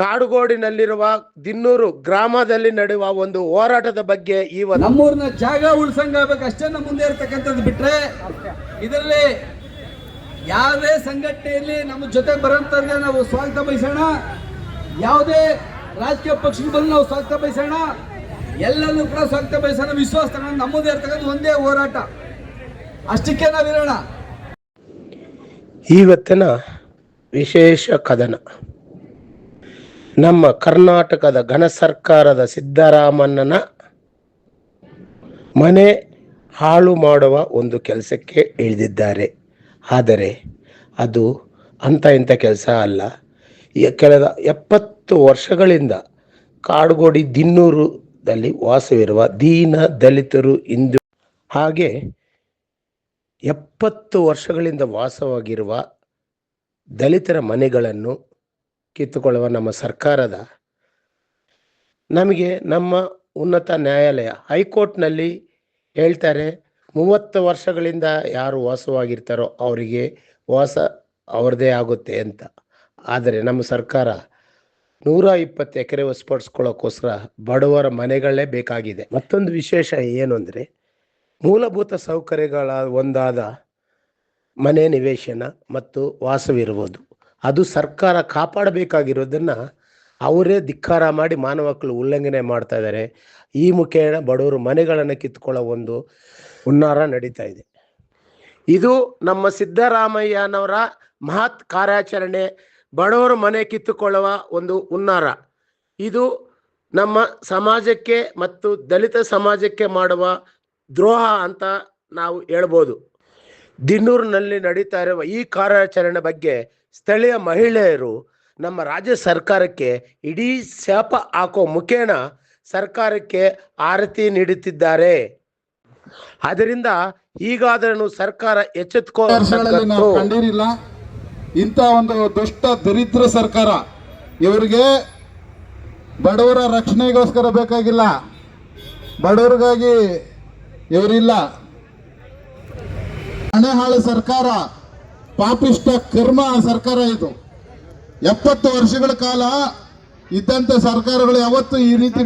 ಕಾಡುಗೋಡಿನಲ್ಲಿರುವ ದಿನ್ನೂರು ಗ್ರಾಮದಲ್ಲಿ ನಡೆಯುವ ಒಂದು ಹೋರಾಟದ ಬಗ್ಗೆ ಇವತ್ತು ನಮ್ಮೂರಿನ ಜಾಗ ಉಳಿಸಂಗಾಗಬೇಕು ಅಷ್ಟೇ ನಮ್ಮ ಮುಂದೆ ಇರತಕ್ಕಂಥದ್ದು ಬಿಟ್ರೆ ಇದರಲ್ಲಿ ಯಾವುದೇ ಸಂಘಟನೆಯಲ್ಲಿ ನಮ್ಮ ಜೊತೆ ಬರೋಂಥವ್ರಿಗೆ ನಾವು ಸ್ವಾಗತ ಬಯಸೋಣ. ಯಾವುದೇ ರಾಜಕೀಯ ಪಕ್ಷಕ್ಕೆ ಬಂದು ನಾವು ಸ್ವಾಗತ ಬಯಸೋಣ, ಎಲ್ಲರೂ ಕೂಡ ಸ್ವಾಗತ ಬಯಸೋಣ. ವಿಶ್ವಾಸ ತಗೊಂಡು ನಮ್ಮ ಮುಂದೆ ಇರತಕ್ಕಂಥ ಒಂದೇ ಹೋರಾಟ, ಅಷ್ಟಕ್ಕೆ ನಾವಿರೋಣ. ಇವತ್ತಿನ ವಿಶೇಷ ಕದನ ನಮ್ಮ ಕರ್ನಾಟಕದ ಘನ ಸರ್ಕಾರದ ಸಿದ್ದರಾಮಣ್ಣನ ಮನೆ ಹಾಳು ಮಾಡುವ ಒಂದು ಕೆಲಸಕ್ಕೆ ಇಳಿದಿದ್ದಾರೆ. ಆದರೆ ಅದು ಅಂಥ ಇಂಥ ಕೆಲಸ ಅಲ್ಲ. ಕಳೆದ 70 ವರ್ಷಗಳಿಂದ ಕಾಡುಗೋಡಿ ದಿನ್ನೂರದಲ್ಲಿ ವಾಸವಿರುವ ದೀನ ದಲಿತರು ಇಂದು ಹಾಗೆ 70 ವರ್ಷಗಳಿಂದ ವಾಸವಾಗಿರುವ ದಲಿತರ ಮನೆಗಳನ್ನು ಕಿತ್ತುಕೊಳ್ಳುವ ನಮ್ಮ ಸರ್ಕಾರದ ನಮಗೆ ನಮ್ಮ ಉನ್ನತ ನ್ಯಾಯಾಲಯ ಹೈಕೋರ್ಟ್ನಲ್ಲಿ ಹೇಳ್ತಾರೆ 30 ವರ್ಷಗಳಿಂದ ಯಾರು ವಾಸವಾಗಿರ್ತಾರೋ ಅವರಿಗೆ ವಾಸ ಅವ್ರದ್ದೇ ಆಗುತ್ತೆ ಅಂತ. ಆದರೆ ನಮ್ಮ ಸರ್ಕಾರ 120 ಎಕರೆ ವಶಪಡಿಸ್ಕೊಳ್ಳೋಕ್ಕೋಸ್ಕರ ಬಡವರ ಮನೆಗಳೇ ಬೇಕಾಗಿದೆ. ಮತ್ತೊಂದು ವಿಶೇಷ ಏನು ಅಂದರೆ ಮೂಲಭೂತ ಸೌಕರ್ಯಗಳ ಒಂದಾದ ಮನೆ ನಿವೇಶನ ಮತ್ತು ವಾಸವಿರುವುದು ಅದು ಸರ್ಕಾರ ಕಾಪಾಡಬೇಕಾಗಿರೋದನ್ನು ಅವರೇ ಧಿಕ್ಕಾರ ಮಾಡಿ ಮಾನವ ಹಕ್ಕುಗಳ ಉಲ್ಲಂಘನೆ ಮಾಡ್ತಾ ಇದ್ದಾರೆ. ಈ ಮುಖೇನ ಬಡವರು ಮನೆಗಳನ್ನು ಕಿತ್ಕೊಳ್ಳೋ ಒಂದು ಹುನ್ನಾರ ನಡೀತಾ ಇದೆ. ಇದು ನಮ್ಮ ಸಿದ್ದರಾಮಯ್ಯನವರ ಮಹತ್ ಕಾರ್ಯಾಚರಣೆ. ಬಡವರು ಮನೆ ಕಿತ್ತುಕೊಳ್ಳುವ ಒಂದು ಹುನ್ನಾರ ಇದು ನಮ್ಮ ಸಮಾಜಕ್ಕೆ ಮತ್ತು ದಲಿತ ಸಮಾಜಕ್ಕೆ ಮಾಡುವ ದ್ರೋಹ ಅಂತ ನಾವು ಹೇಳ್ಬೋದು. ದಿನ್ನೂರಿನಲ್ಲಿ ನಡೀತಾ ಇರುವ ಈ ಕಾರ್ಯಾಚರಣೆ ಬಗ್ಗೆ ಸ್ಥಳೀಯ ಮಹಿಳೆಯರು ನಮ್ಮ ರಾಜ್ಯ ಸರ್ಕಾರಕ್ಕೆ ಇಡೀ ಶಾಪ ಹಾಕೋ ಮುಖೇನ ಸರ್ಕಾರಕ್ಕೆ ಆರತಿ ನೀಡುತ್ತಿದ್ದಾರೆ. ಅದರಿಂದ ಈಗಾದರೂ ಸರ್ಕಾರ ಕಂಡಿರಿಲ್ಲ. ಇಂಥ ಒಂದು ದುಷ್ಟ ದರಿದ್ರ ಸರ್ಕಾರ ಇವರಿಗೆ ಬಡವರ ರಕ್ಷಣೆಗೋಸ್ಕರ ಬೇಕಾಗಿಲ್ಲ, ಬಡವರಿಗಾಗಿ ಇವರಿಲ್ಲ. ಹಣೆಹಾಳು ಸರ್ಕಾರ, ಪಾಪಿಷ್ಟ ಕರ್ಮ ಸರ್ಕಾರ ಇದು. 70 ವರ್ಷಗಳ ಕಾಲ ಇದ್ದಂತ ಸರ್ಕಾರಗಳು ಯಾವತ್ತೂ ಈ ರೀತಿ